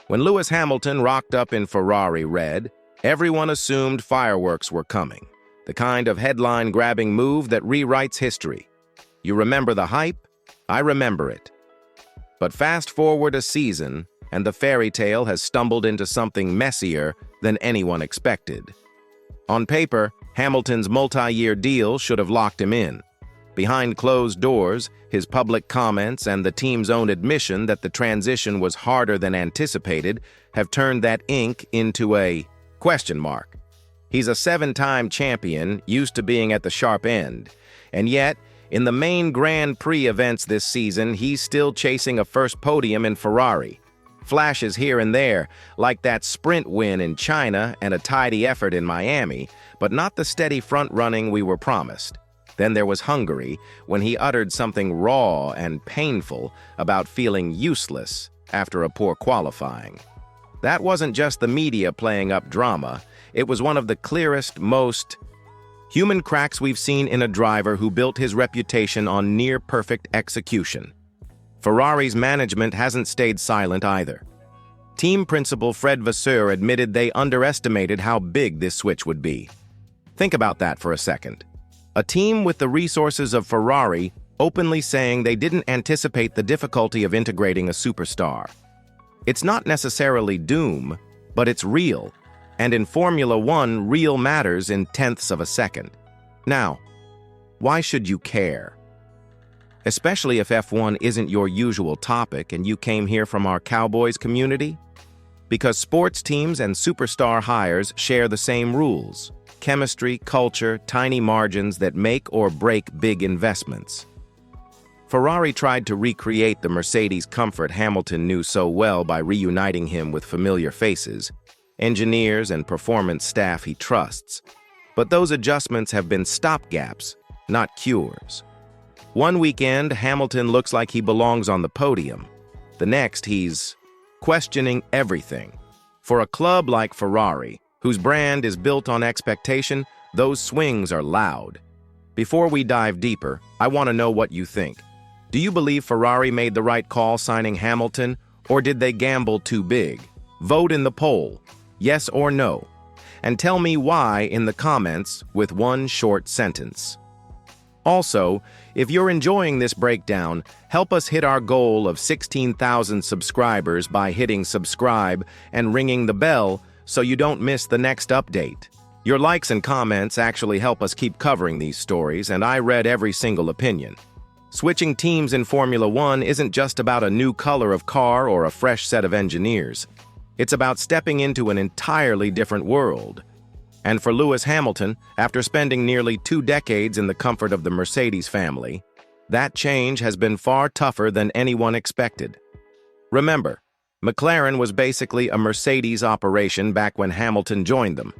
When Lewis Hamilton rocked up in Ferrari red, everyone assumed fireworks were coming, the kind of headline-grabbing move that rewrites history. You remember the hype? I remember it. But fast forward a season, and the fairy tale has stumbled into something messier than anyone expected. On paper, Hamilton's multi-year deal should have locked him in. Behind closed doors, his public comments and the team's own admission that the transition was harder than anticipated have turned that ink into a question mark. He's a seven-time champion, used to being at the sharp end, and yet, in the main Grand Prix events this season, he's still chasing a first podium in Ferrari. Flashes here and there, like that sprint win in China and a tidy effort in Miami, but not the steady front-running we were promised. Then there was Hungary, when he uttered something raw and painful about feeling useless after a poor qualifying. That wasn't just the media playing up drama, it was one of the clearest, most human cracks we've seen in a driver who built his reputation on near-perfect execution. Ferrari's management hasn't stayed silent either. Team principal Fred Vasseur admitted they underestimated how big this switch would be. Think about that for a second. A team with the resources of Ferrari openly saying they didn't anticipate the difficulty of integrating a superstar. It's not necessarily doom, but it's real, and in Formula One, real matters in tenths of a second. Now, why should you care? Especially if F1 isn't your usual topic and you came here from our Cowboys community? Because sports teams and superstar hires share the same rules. Chemistry, culture, tiny margins that make or break big investments. Ferrari tried to recreate the Mercedes comfort Hamilton knew so well by reuniting him with familiar faces, engineers and performance staff he trusts. But those adjustments have been stopgaps, not cures. One weekend, Hamilton looks like he belongs on the podium. The next, he's questioning everything. For a club like Ferrari, whose brand is built on expectation, those swings are loud. Before we dive deeper, I want to know what you think. Do you believe Ferrari made the right call signing Hamilton, or did they gamble too big? Vote in the poll, yes or no. And tell me why in the comments with one short sentence. Also, if you're enjoying this breakdown, help us hit our goal of 16,000 subscribers by hitting subscribe and ringing the bell so you don't miss the next update. Your likes and comments actually help us keep covering these stories, and I read every single opinion. Switching teams in Formula One isn't just about a new color of car or a fresh set of engineers. It's about stepping into an entirely different world. And for Lewis Hamilton, after spending nearly 2 decades in the comfort of the Mercedes family, that change has been far tougher than anyone expected. Remember, McLaren was basically a Mercedes operation back when Hamilton joined them.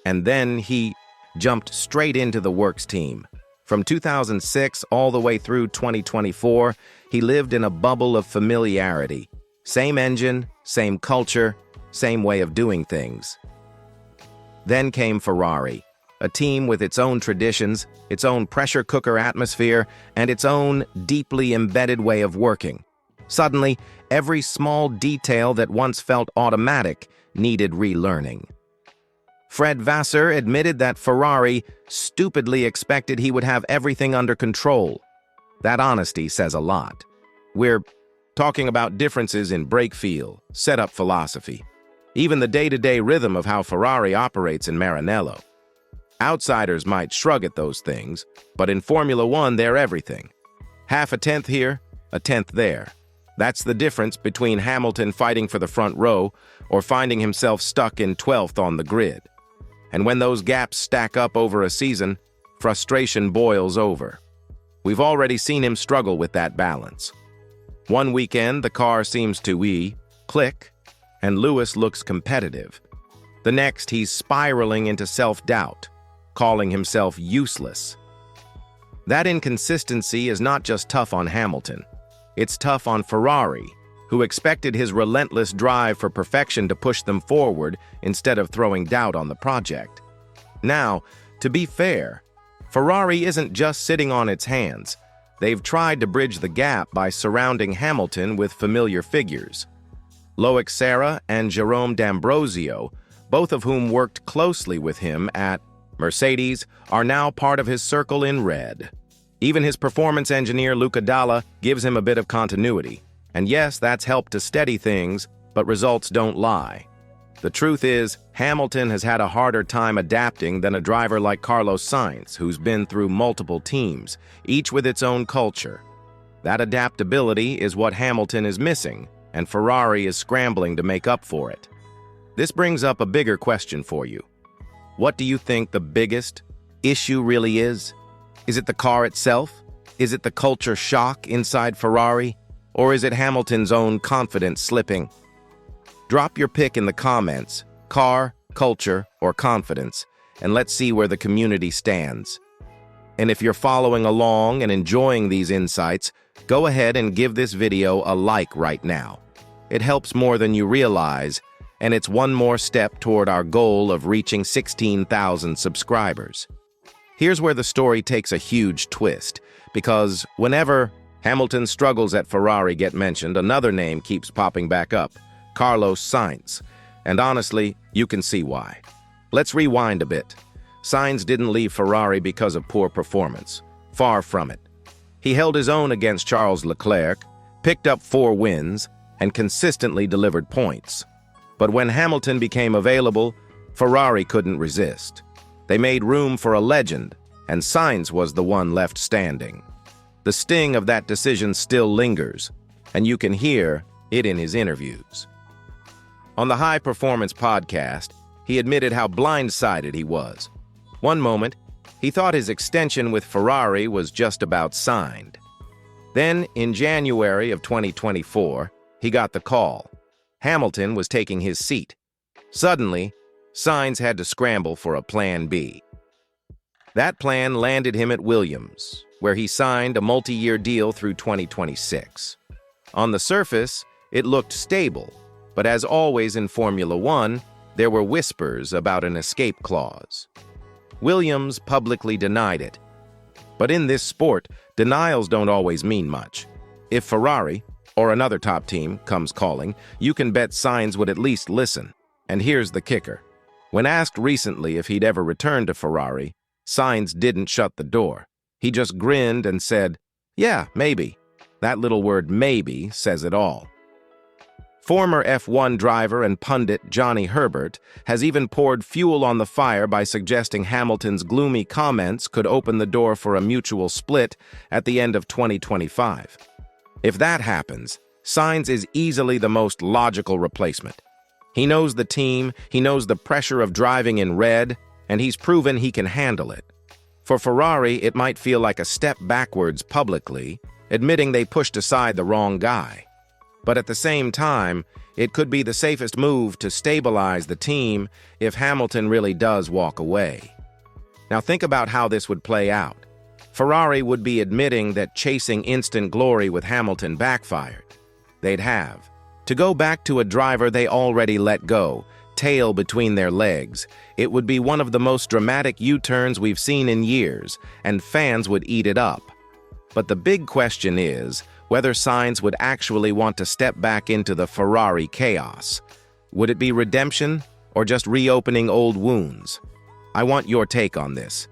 And then he jumped straight into the works team. From 2006 all the way through 2024, he lived in a bubble of familiarity. Same engine, same culture, same way of doing things. Then came Ferrari, a team with its own traditions, its own pressure cooker atmosphere, and its own deeply embedded way of working. Suddenly, every small detail that once felt automatic needed relearning. Fred Vasseur admitted that Ferrari stupidly expected he would have everything under control. That honesty says a lot. We're talking about differences in brake feel, setup philosophy, even the day-to-day rhythm of how Ferrari operates in Maranello. Outsiders might shrug at those things, but in Formula One they're everything. Half a tenth here, a tenth there. That's the difference between Hamilton fighting for the front row or finding himself stuck in 12th on the grid. And when those gaps stack up over a season, frustration boils over. We've already seen him struggle with that balance. One weekend, the car seems to click, and Lewis looks competitive. The next, he's spiraling into self-doubt, calling himself useless. That inconsistency is not just tough on Hamilton. It's tough on Ferrari, who expected his relentless drive for perfection to push them forward instead of throwing doubt on the project. Now, to be fair, Ferrari isn't just sitting on its hands. They've tried to bridge the gap by surrounding Hamilton with familiar figures. Loic Serra and Jerome D'Ambrosio, both of whom worked closely with him at Mercedes, are now part of his circle in red. Even his performance engineer, Luca Dalla, gives him a bit of continuity. And yes, that's helped to steady things, but results don't lie. The truth is, Hamilton has had a harder time adapting than a driver like Carlos Sainz, who's been through multiple teams, each with its own culture. That adaptability is what Hamilton is missing, and Ferrari is scrambling to make up for it. This brings up a bigger question for you. What do you think the biggest issue really is? Is it the car itself? Is it the culture shock inside Ferrari? Or is it Hamilton's own confidence slipping? Drop your pick in the comments, car, culture, or confidence, and let's see where the community stands. And if you're following along and enjoying these insights, go ahead and give this video a like right now. It helps more than you realize, and it's one more step toward our goal of reaching 16,000 subscribers. Here's where the story takes a huge twist, because whenever Hamilton's struggles at Ferrari get mentioned, another name keeps popping back up, Carlos Sainz. And honestly, you can see why. Let's rewind a bit. Sainz didn't leave Ferrari because of poor performance. Far from it. He held his own against Charles Leclerc, picked up 4 wins, and consistently delivered points. But when Hamilton became available, Ferrari couldn't resist. They made room for a legend, and Sainz was the one left standing. The sting of that decision still lingers, and you can hear it in his interviews. On the High Performance podcast, he admitted how blindsided he was. One moment, he thought his extension with Ferrari was just about signed. Then, in January of 2024, he got the call. Hamilton was taking his seat. Suddenly, Sainz had to scramble for a plan B. That plan landed him at Williams, where he signed a multi-year deal through 2026. On the surface, it looked stable, but as always in Formula One, there were whispers about an escape clause. Williams publicly denied it. But in this sport, denials don't always mean much. If Ferrari, or another top team, comes calling, you can bet Sainz would at least listen. And here's the kicker. When asked recently if he'd ever return to Ferrari, Sainz didn't shut the door. He just grinned and said, "Yeah, maybe." That little word maybe says it all. Former F1 driver and pundit Johnny Herbert has even poured fuel on the fire by suggesting Hamilton's gloomy comments could open the door for a mutual split at the end of 2025. If that happens, Sainz is easily the most logical replacement. He knows the team, he knows the pressure of driving in red, and he's proven he can handle it. For Ferrari, it might feel like a step backwards publicly, admitting they pushed aside the wrong guy. But at the same time, it could be the safest move to stabilize the team if Hamilton really does walk away. Now think about how this would play out. Ferrari would be admitting that chasing instant glory with Hamilton backfired. They'd have to go back to a driver they already let go, tail between their legs. It would be one of the most dramatic U-turns we've seen in years, and fans would eat it up. But the big question is whether Sainz would actually want to step back into the Ferrari chaos. Would it be redemption or just reopening old wounds? I want your take on this.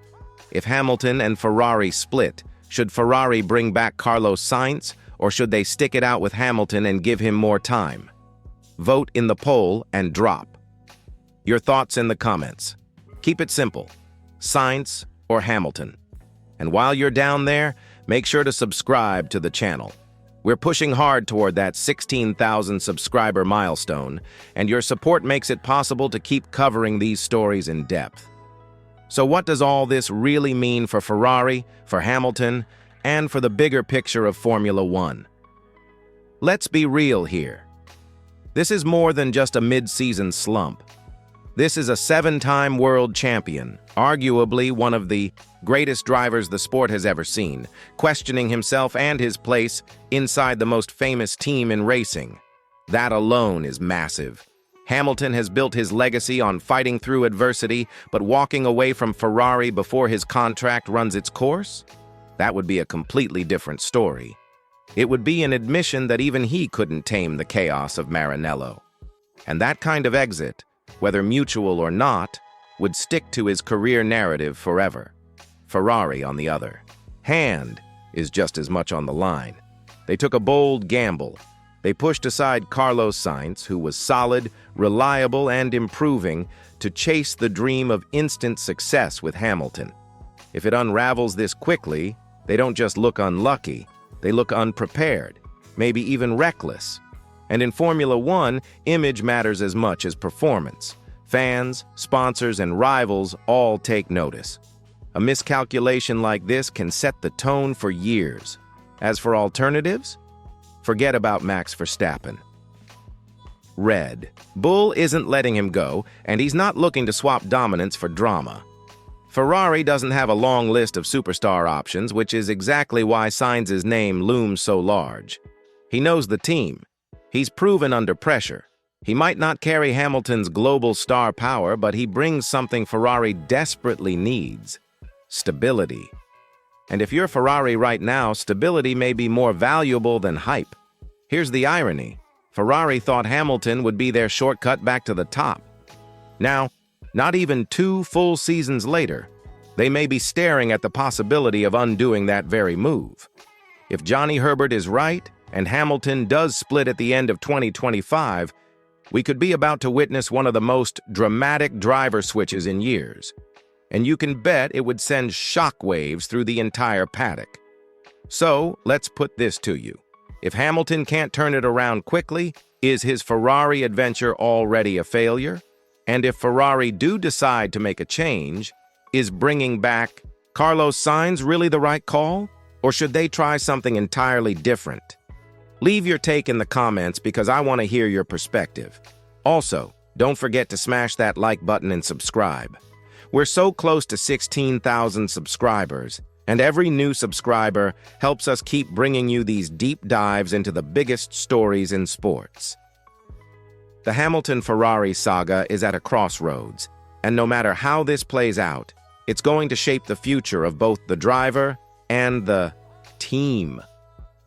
If Hamilton and Ferrari split, should Ferrari bring back Carlos Sainz, or should they stick it out with Hamilton and give him more time? Vote in the poll and drop your thoughts in the comments. Keep it simple. Sainz or Hamilton? And while you're down there, make sure to subscribe to the channel. We're pushing hard toward that 16,000 subscriber milestone, and your support makes it possible to keep covering these stories in depth. So what does all this really mean for Ferrari, for Hamilton, and for the bigger picture of Formula One? Let's be real here. This is more than just a mid-season slump. This is a 7-time world champion, arguably one of the greatest drivers the sport has ever seen, questioning himself and his place inside the most famous team in racing. That alone is massive. Hamilton has built his legacy on fighting through adversity, but walking away from Ferrari before his contract runs its course? That would be a completely different story. It would be an admission that even he couldn't tame the chaos of Maranello. And that kind of exit, whether mutual or not, would stick to his career narrative forever. Ferrari, on the other hand, is just as much on the line. They took a bold gamble. They pushed aside Carlos Sainz, who was solid, reliable, and improving, to chase the dream of instant success with Hamilton. If it unravels this quickly, they don't just look unlucky, they look unprepared, maybe even reckless. And in Formula One, image matters as much as performance. Fans, sponsors, and rivals all take notice. A miscalculation like this can set the tone for years. As for alternatives, forget about Max Verstappen. Red Bull isn't letting him go, and he's not looking to swap dominance for drama. Ferrari doesn't have a long list of superstar options, which is exactly why Sainz's name looms so large. He knows the team. He's proven under pressure. He might not carry Hamilton's global star power, but he brings something Ferrari desperately needs: stability. And if you're Ferrari right now, stability may be more valuable than hype. Here's the irony. Ferrari thought Hamilton would be their shortcut back to the top. Now, not even 2 full seasons later, they may be staring at the possibility of undoing that very move. If Johnny Herbert is right, and Hamilton does split at the end of 2025, we could be about to witness one of the most dramatic driver switches in years. And you can bet it would send shockwaves through the entire paddock. So, let's put this to you. If Hamilton can't turn it around quickly, is his Ferrari adventure already a failure? And if Ferrari do decide to make a change, is bringing back Carlos Sainz really the right call? Or should they try something entirely different? Leave your take in the comments because I want to hear your perspective. Also, don't forget to smash that like button and subscribe. We're so close to 16,000 subscribers, and every new subscriber helps us keep bringing you these deep dives into the biggest stories in sports. The Hamilton-Ferrari saga is at a crossroads, and no matter how this plays out, it's going to shape the future of both the driver and the team.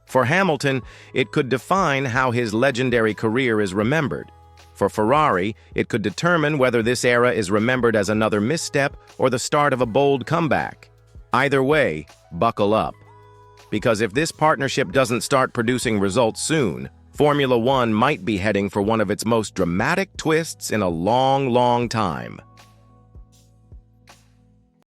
For Hamilton, it could define how his legendary career is remembered. For Ferrari, it could determine whether this era is remembered as another misstep or the start of a bold comeback. Either way, buckle up. Because if this partnership doesn't start producing results soon, Formula One might be heading for one of its most dramatic twists in a long, long time.